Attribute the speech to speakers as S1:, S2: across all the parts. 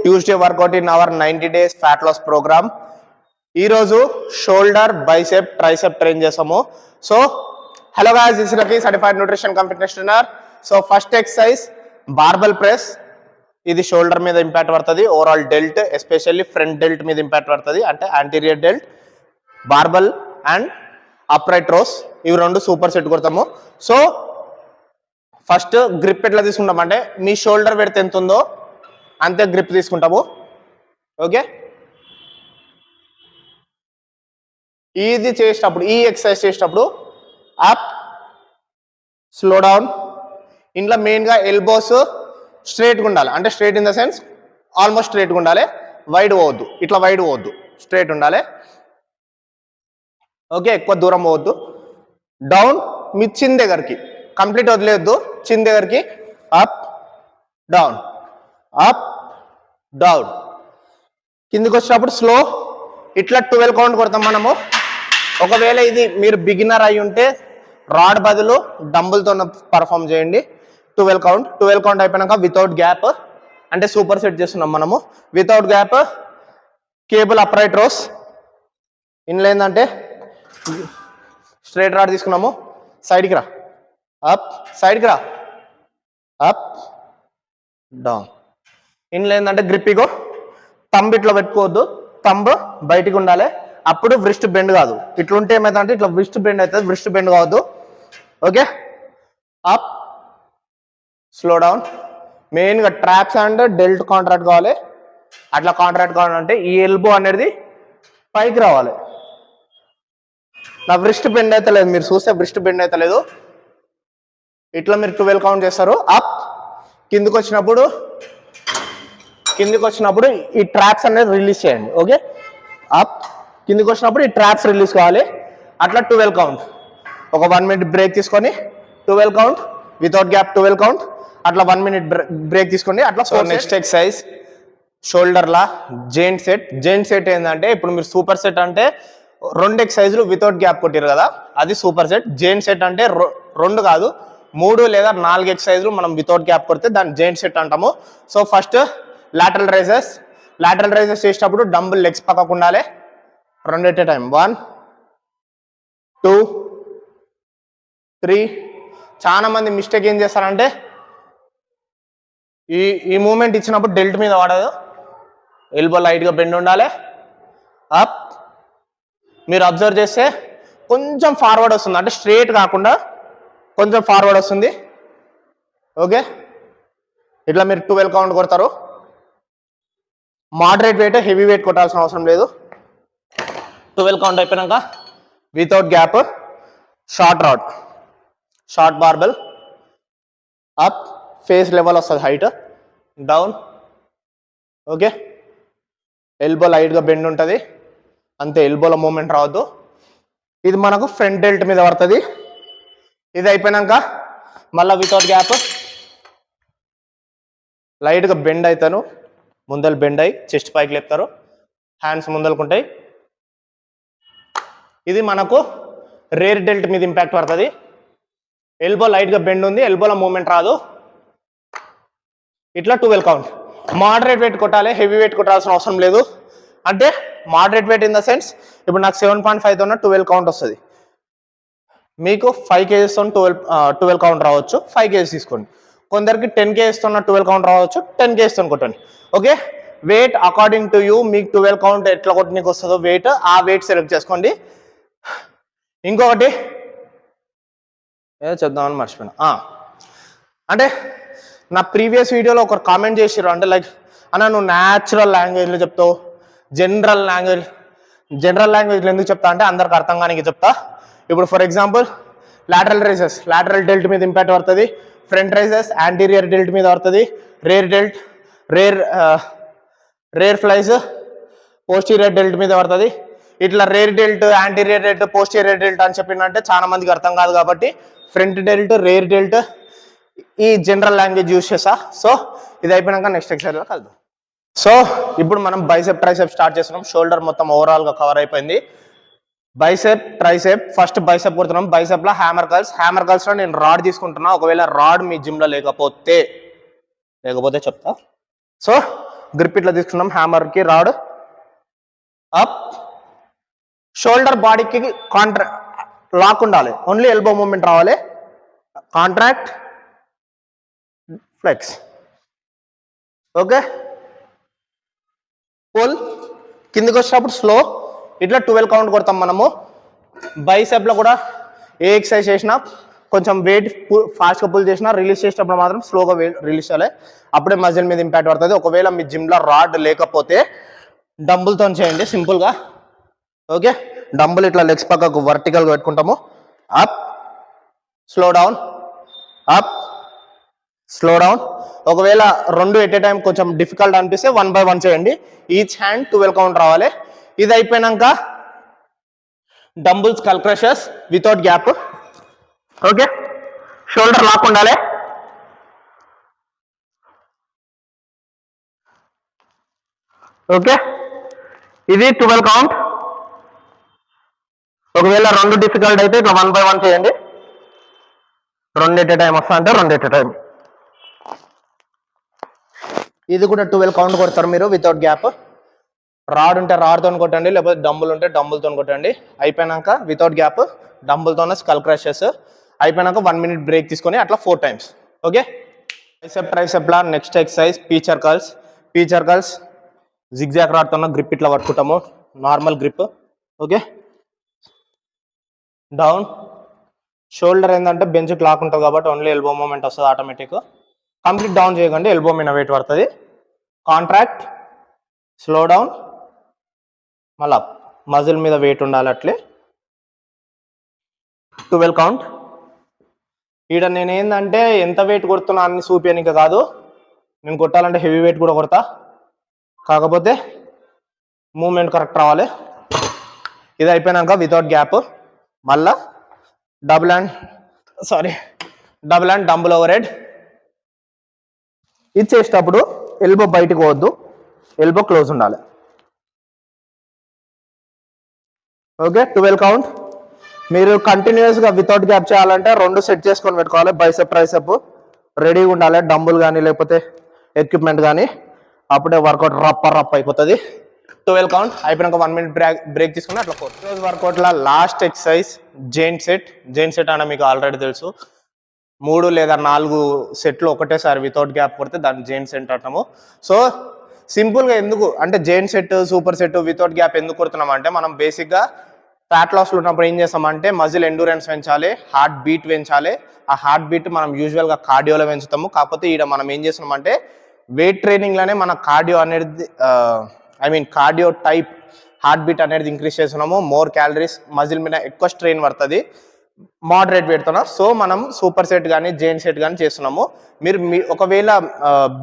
S1: Tuesday workout in our 90 days fat loss program. ఈ రోజు shoulder bicep tricep train చేసాము. So hello guys, this is Rafi, certified nutrition cum fitness trainer. So first exercise barbell press. ఇది shoulder మీద impact పడుతుంది, overall delt especially front delt మీద impact పడుతుంది, అంటే anterior delt. Barbell and upright rows, ఇవి రెండు super set కొడతాము. So first grip ఎట్లా తీసుకుంటాం అంటే మీ షోల్డర్ పెడితే ఎంత ఉందో అంతే గ్రిప్ తీసుకుంటాము. ఓకే, ఇది చేసేటప్పుడు, ఈ ఎక్సర్సైజ్ చేసేటప్పుడు అప్, స్లో డౌన్. ఇంట్లో మెయిన్గా ఎల్బోస్ స్ట్రైట్గా ఉండాలి, అంటే straight in the sense almost స్ట్రైట్గా ఉండాలి, వైడ్ పోవద్దు, ఇట్లా వైడ్ పోవద్దు, స్ట్రైట్ ఉండాలి. ఓకే, ఎక్కువ దూరం పోవద్దు. డౌన్, మీ చిన్ దగ్గరికి కంప్లీట్ వదిలేయద్దు, చిన్ దగ్గరికి అప్ డౌన్ అప్ డౌన్. కిందికి వచ్చినప్పుడు స్లో, ఇట్లా 12 కౌంట్ కొడతాం మనము. ఒకవేళ ఇది మీరు బిగినర్ అయి ఉంటే రాడ్ బదులు డంబుల్తో పర్ఫామ్ చేయండి. 12 కౌంట్. 12 కౌంట్ అయిపోయినాక వితౌట్ గ్యాప్, అంటే సూపర్ సెట్ చేస్తున్నాం మనము. Without gap cable upright rows. ఇందులో ఏంటంటే స్ట్రైట్ రాడ్ తీసుకున్నాము, సైడ్కి రా, అప్, సైడ్కి రా, అప్ డౌన్. ఇందులో ఏంటంటే గ్రిప్పిగో, తంబ్ ఇట్లా పెట్టుకోవద్దు, తంబ్ బయటికి ఉండాలి, అప్పుడు వ్రిస్ట్ బెండ్ కాదు. ఇట్లుంటే ఏమైందంటే ఇట్లా వ్రిస్ట్ బెండ్ అవుతుంది, వ్రిస్ట్ బెండ్ కావద్దు. Okay, up, slow down. మెయిన్గా ట్రాప్స్ అండ్ డెల్ట్ కాంట్రాక్ట్ కావాలి. అట్లా కాంట్రాక్ట్ కావాలంటే ఈ ఎల్బో అనేది పైకి రావాలి. నా వ్రిస్ట్ బెండ్ అయితే లేదు, మీరు చూస్తే వ్రిస్ట్ బెండ్ అయితే లేదు. ఇట్లా మీరు 12 కౌంట్ చేస్తారు. అప్, కిందికి వచ్చినప్పుడు ఈ ట్రాప్స్ అనేది రిలీజ్ చేయండి. ఓకే, అప్, కిందికి వచ్చినప్పుడు ఈ ట్రాప్స్ రిలీజ్ కావాలి. అట్లా 12 కౌంట్. ఒక 1 మినిట్ బ్రేక్ తీసుకొని 12 కౌంట్, వితౌట్ గ్యాప్ 12 కౌంట్, అట్లా 1 మినిట్ బ్రేక్ తీసుకోండి. అట్లా నెక్స్ట్ ఎక్సర్సైజ్ షోల్డర్లా జెయింట్ సెట్. జెయింట్ సెట్ ఏంటంటే ఇప్పుడు మీరు సూపర్ సెట్ అంటే 2 ఎక్సర్సైజులు వితౌట్ గ్యాప్ కొట్టారు కదా, అది సూపర్ సెట్. జెయింట్ సెట్ అంటే 2 కాదు 3 లేదా 4 ఎక్సర్సైజులు మనం వితౌట్ గ్యాప్ కొడితే దాన్ని జెయింట్ సెట్ అంటాము. So first lateral raises. Lateral raises చేసేటప్పుడు డంబుల్ లెగ్స్ పక్కకు ఉండాలి, 2 ఎట్ ఏ టైం. 1 2 3. చాలా మంది మిస్టేక్ ఏం చేస్తారంటే ఈ మూమెంట్ ఇచ్చినప్పుడు డెల్ట్ మీద వాడదు, ఎల్బో లైట్గా బెండ్ ఉండాలి. అప్, మీరు అబ్జర్వ్ చేస్తే కొంచెం ఫార్వర్డ్ వస్తుంది, అంటే స్ట్రైట్ కాకుండా కొంచెం ఫార్వర్డ్ వస్తుంది. ఓకే, ఇట్లా మీరు 12 కౌంట్ కొడతారు. మోడరేట్ వెయిట్, హెవీ వెయిట్ కొట్టాల్సిన అవసరం లేదు. 12 కౌంట్ అయిపోయినాక without gap short rod, short barbell. Up, face level వస్తుంది, హైట్ డౌన్. ఓకే, ఎల్బో లైట్గా బెండ్ ఉంటుంది, అంతే, ఎల్బోలో మూమెంట్ రావద్దు. ఇది మనకు ఫ్రంట్ డెల్ట్ మీద పడుతుంది. ఇది అయిపోయినాక మళ్ళీ వితౌట్ గ్యాప్ లైట్గా బెండ్ అవుతాను, ముందలు బెండ్ అయ్యి చెస్ట్ పైకి లేపుతారు, హ్యాండ్స్ ముందలుకుంటాయి. ఇది మనకు రేర్ డెల్ట్ మీద ఇంపాక్ట్ పడుతుంది. ఎల్బో లైట్గా బెండ్ ఉంది, ఎల్బోలో మూమెంట్ రాదు. ఇట్లా 12 కౌంట్. మోడరేట్ వెయిట్ కొట్టాలి, హెవీ వెయిట్ కొట్టాల్సిన అవసరం లేదు. అంటే moderate weight in the sense ఇప్పుడు నాకు 7.5తో 12 కౌంట్ వస్తుంది, మీకు 5 kgs 12 కౌంట్ రావచ్చు. 5 kgs తీసుకోండి. కొందరికి 10 kgs 12 కౌంట్ రావచ్చు, 10 kgs కొట్టండి. Okay, weight according to you, మీకు 12 కౌంట్ ఎట్లా కొట్టడానికి వస్తుందో వెయిట్, ఆ వెయిట్ సెలెక్ట్ చేసుకోండి. ఇంకొకటి ఏదో చెప్దామని మర్చిపోయినా, అంటే నా ప్రీవియస్ వీడియోలో ఒకరు కామెంట్ చేసారు, అంటే లైక్ అన్న నువ్వు న్యాచురల్ లాంగ్వేజ్లో చెప్తావు, జనరల్ లాంగ్వేజ్లో ఎందుకు చెప్తా అంటే అందరికి అర్థం కానికి చెప్తా. ఇప్పుడు for example lateral raises, lateral delt మీద ఇంపాక్ట్ పడుతుంది. ఫ్రంట్ రైజెస్ యాంటీరియర్ డెల్ట్ మీద పడుతుంది. Rear delt, rear flies posterior delt మీద పడుతుంది. ఇట్లా rear delt, anterior delt, posterior delt అని చెప్పిందంటే చాలా మందికి అర్థం కాదు, కాబట్టి ఫ్రంట్ డెల్ట్, రేర్ డెల్ట్ ఈ జనరల్ లాంగ్వేజ్ యూజ్ చేస్తా. సో ఇది అయిపోయినాక నెక్స్ట్ ఎక్సర్సైజ్లో కలుద్దాం. సో ఇప్పుడు మనం బైసెప్ ట్రైసెప్ స్టార్ట్ చేస్తున్నాం. షోల్డర్ మొత్తం ఓవరాల్గా కవర్ అయిపోయింది. Bicep tricep. ఫస్ట్ బైసెప్ కొడుతున్నాం. బైసెప్లో హ్యామర్ కర్ల్స్లో నేను రాడ్ తీసుకుంటున్నా. ఒకవేళ రాడ్ మీ జిమ్లో లేకపోతే చెప్తా. సో గ్రిప్ ఇట్లా తీసుకున్నాం, హ్యామర్కి రాడ్ అప్. షోల్డర్ బాడీకి లాక్ ఉండాలి, ఓన్లీ ఎల్బో మూమెంట్ రావాలి. Contract, flex. Okay, pull. కిందికి వచ్చినప్పుడు స్లో, ఇట్లా 12 కౌంట్ కొడతాం మనము. బైసెప్లో కూడా ఏ ఎక్సర్సైజ్ చేసినా కొంచెం వెయిట్ ఫాస్ట్గా పుల్ చేసినా రిలీజ్ చేసినప్పుడు మాత్రం స్లోగా రిలీజ్ చేయాలి, అప్పుడే మజిల్ మీద ఇంపాక్ట్ పడుతుంది. ఒకవేళ మీ జిమ్లో రాడ్ లేకపోతే డంబుల్తో చేయండి సింపుల్గా. ఓకే, డంబుల్ ఇట్లా లెగ్స్ పక్కకు వర్టికల్గా పెట్టుకుంటాము. Up, slow down, up, slow down. ఒకవేళ రెండు ఎట్ ఏ టైం కొంచెం డిఫికల్ట్ అనిపిస్తే 1 by 1 చేయండి. ఈచ్ హ్యాండ్ 12 కౌంట్ రావాలి. ఇది అయిపోయినాక dumbbells skull crushers without gap. Okay, shoulder lock ఉండాలి. ఓకే, ఇది 12 కౌంట్. ఒకవేళ రెండు డిఫికల్ట్ అయితే ఇట్లా 1 by 1 చేయండి. రెండు ఎట్ ఏ టైం వస్తా అంటే 2 ఎట్ ఏ టైం. ఇది కూడా 12 కౌంట్ కొడతారు మీరు వితౌట్ గ్యాప్. రాడ్ ఉంటే రాడ్తో కొట్టండి, లేకపోతే డంబుల్ ఉంటే డంబుల్తో కొట్టండి. అయిపోయినాక వితౌట్ గ్యాప్ డంబుల్తోనే స్కల్ క్రషెస్. అయిపోయినాక 1 minute బ్రేక్ తీసుకొని అట్లా 4 times. ఓకే, ట్రైసెప్ ట్రైసెప్లా next exercise preacher curls. Preacher curls zigzag రాడ్తో గ్రిప్ ఇట్లా పట్టుకుంటాము, normal grip. Okay, down. Shoulder ఏంటంటే బెంచ్ క్లాక్ ఉంటుంది కాబట్టి ఓన్లీ ఎల్బో మూమెంట్ వస్తుంది ఆటోమేటిక్. కంప్లీట్ డౌన్ చేయకండి, ఎల్బో మీద వెయిట్ పడుతుంది. కాంట్రాక్ట్, స్లో డౌన్, మళ్ళా మజిల్ మీద వెయిట్ ఉండాలి అట్లే. 12 కౌంట్. ఈడ నేను ఏంటంటే ఎంత వెయిట్ కొడుతున్నా అన్ని చూపించడానికి కాదు, నేను కొట్టాలంటే హెవీ వెయిట్ కూడా కొడతా, కాకపోతే మూమెంట్ కరెక్ట్ రావాలి. ఇది అయిపోయినాక వితౌట్ గ్యాప్ మళ్ళా double and dumbbell over head. ఇది చేసేటప్పుడు ఎల్బో బయటకు పోవద్దు, ఎల్బో క్లోజ్ ఉండాలి. Okay, 12 count. మీరు కంటిన్యూస్గా వితౌట్ గ్యాప్ చేయాలంటే 2 సెట్ చేసుకొని పెట్టుకోవాలి. బైసెప్ ట్రైసెప్ రెడీగా ఉండాలి, డంబుల్ కానీ లేకపోతే ఎక్విప్మెంట్ కానీ, అప్పుడే వర్కౌట్ రప్ప అయిపోతుంది. 12 కౌంట్. అయిపోయినాక 1 minute బ్రేక్ తీసుకుని అట్లా 4. రోజు వర్కౌట్లో last exercise giant set. Giant set అంటే మీకు ఆల్రెడీ తెలుసు, 3 లేదా 4 సెట్లు ఒకటేసారి వితౌట్ గ్యాప్ కొడితే దాన్ని జెయింట్ సెట్ అంటాము. సో సింపుల్గా ఎందుకు అంటే giant set, super set without gap ఎందుకు కొడుతున్నాం అంటే, మనం బేసిక్గా ఫ్యాట్ లాస్లో ఉన్నప్పుడు ఏం చేస్తామంటే మజిల్ ఎండూరెన్స్ పెంచాలి, హార్ట్ బీట్ పెంచాలి. ఆ హార్ట్ బీట్ మనం యూజువల్గా కార్డియోలో పెంచుతాము, కాకపోతే ఈడ మనం ఏం చేస్తున్నామంటే వెయిట్ ట్రైనింగ్లోనే మన కార్డియో అనేది కార్డియో టైప్ హార్ట్ బీట్ అనేది ఇంక్రీజ్ చేస్తున్నాము. మోర్ క్యాలరీస్ మజిల్ మీద ఎక్కువ స్ట్రెయిన్ పడుతుంది మోడరేట్ పెడుతున్నాం. సో మనం సూపర్ సెట్ కానీ జెయింట్ సెట్ కానీ చేస్తున్నాము. మీరు ఒకవేళ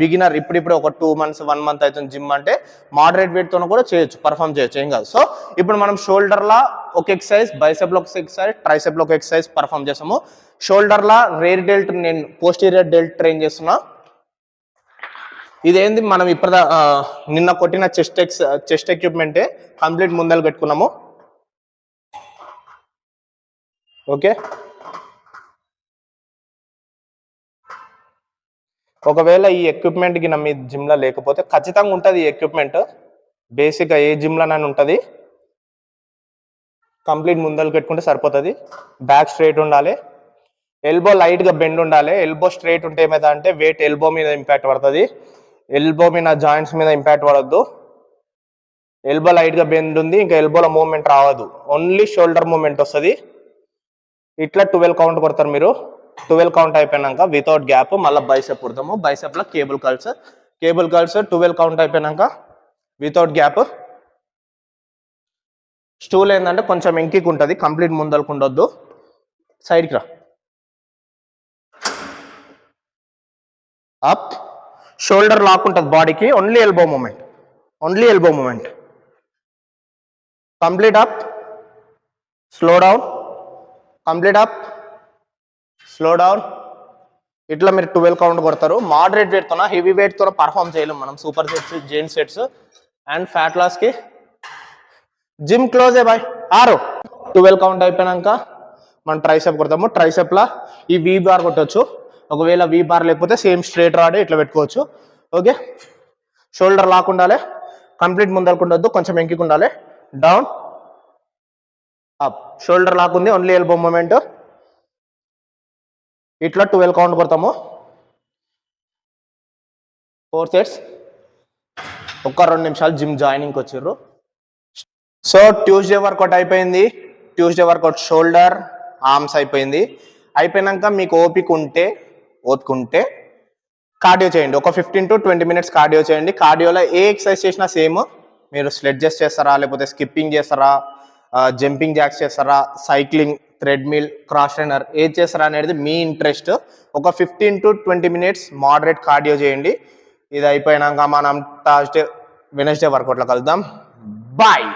S1: బిగినర్ ఇప్పుడిప్పుడు ఒక 2 months 1 month అవుతుంది జిమ్ అంటే మోడరేట్ వెయిట్తో కూడా చేయొచ్చు, పర్ఫామ్ చేయొచ్చు, ఏం కాదు. సో ఇప్పుడు మనం షోల్డర్లా ఒక ఎక్సర్సైజ్, బైసెప్లో ఒక ఎక్సర్సైజ్, ట్రైసెప్లో ఒక ఎక్సర్సైజ్ పర్ఫామ్ చేస్తాము. షోల్డర్లా రేర్ డెల్ట్ నేను పోస్టీరియర్ డెల్ట్ ట్రైన్ చేస్తున్నా. ఇదేంది మనం ఇప్పుడు నిన్న కొట్టిన చెస్ట్ ఎక్విప్మెంటే కంప్లీట్ ముందలు పెట్టుకున్నాము. ఓకే, ఒకవేళ ఈ ఎక్విప్మెంట్ కి మీ జిమ్లో లేకపోతే ఖచ్చితంగా ఉంటుంది ఈ ఎక్విప్మెంట్, బేసిక్గా ఏ జిమ్లోనైనా ఉంటుంది. కంప్లీట్ ముందలు పెట్టుకుంటే సరిపోతుంది. బ్యాక్ స్ట్రైట్ ఉండాలి, ఎల్బో లైట్గా బెండ్ ఉండాలి. ఎల్బో స్ట్రైట్ ఉంటే ఏమైనా అంటే వెయిట్ ఎల్బో మీద ఇంపాక్ట్ పడుతుంది, ఎల్బో మీద జాయింట్స్ మీద ఇంపాక్ట్ పడద్దు. ఎల్బో లైట్గా బెండ్ ఉంది, ఇంకా ఎల్బోలో మూవ్మెంట్ రావద్దు, ఓన్లీ షోల్డర్ మూవ్మెంట్ వస్తుంది. ఇట్లా 12 కౌంట్ కొడతారు మీరు. 12 కౌంట్ అయిపోయినాక వితౌట్ గ్యాప్ మళ్ళీ బైసెప్ కొడతాము. బైసెప్లో కేబుల్ కర్ల్స్ 12 కౌంట్ అయిపోయినాక వితౌట్ గ్యాప్. స్టూల్ ఏంటంటే కొంచెం ఎంకిక్ ఉంటుంది, కంప్లీట్ ముందరకు ఉండొద్దు, సైడ్కి రా. అప్, షోల్డర్ లాక్ ఉంటుంది బాడీకి, only elbow movement. Complete up, slow down, complete up, slow down. ఇట్లా మీరు 12 కౌంట్ కొడతారు. మోడరేట్ వెయిట్తో హెవీ వెయిట్తో పర్ఫామ్ చేయలేము మనం super sets, giant sets. And fat లాస్కి జిమ్ క్లోజ్ బాయ్ 6. 12 కౌంట్ అయిపోయినాక మనం ట్రైసెప్ కొడతాము. ట్రైసెప్లా ఈ వి బార్ కొట్టవచ్చు, ఒకవేళ వి బార్ లేకపోతే సేమ్ స్ట్రేట్ రాడ్ ఇట్లా పెట్టుకోవచ్చు. ఓకే, షోల్డర్ లాక్ ఉండాలి, కంప్లీట్ ముందరకు ఉండొద్దు, కొంచెం వెంకికి ఉండాలి. డౌన్ అప్, షోల్డర్ లాక్ ఉంది, ఓన్లీ ఎల్బో మూమెంట్. ఇట్లా 12 కౌంట్ కొడతాము. 4 సెట్స్. ఒక్క 2 నిమిషాలు జిమ్ జాయినింగ్కి వచ్చిర్రు. సో ట్యూస్డే వర్కౌట్ అయిపోయింది. ట్యూస్డే వర్కౌట్ షోల్డర్ ఆర్మ్స్ అయిపోయింది. అయిపోయినాక మీకు ఓపిక ఉంటే కార్డియో చేయండి. ఒక 15 to 20 మినిట్స్ కార్డియో చేయండి. కార్డియోలో ఏ ఎక్సర్సైజ్ చేసినా సేమ్. మీరు స్లెడ్జెస్ చేస్తారా, లేకపోతే స్కిప్పింగ్ చేస్తారా, జంపింగ్ జాక్స్ చేస్తారా, సైక్లింగ్, థ్రెడ్మిల్, క్రాస్ ట్రైనర్ ఏది చేస్తారా అనేది మీ ఇంట్రెస్ట్. ఒక 15 to 20 మినిట్స్ మోడరేట్ కార్డియో చేయండి. ఇది అయిపోయినాక మనం వెనస్డే వర్కౌట్లో కలుద్దాం. బాయ్.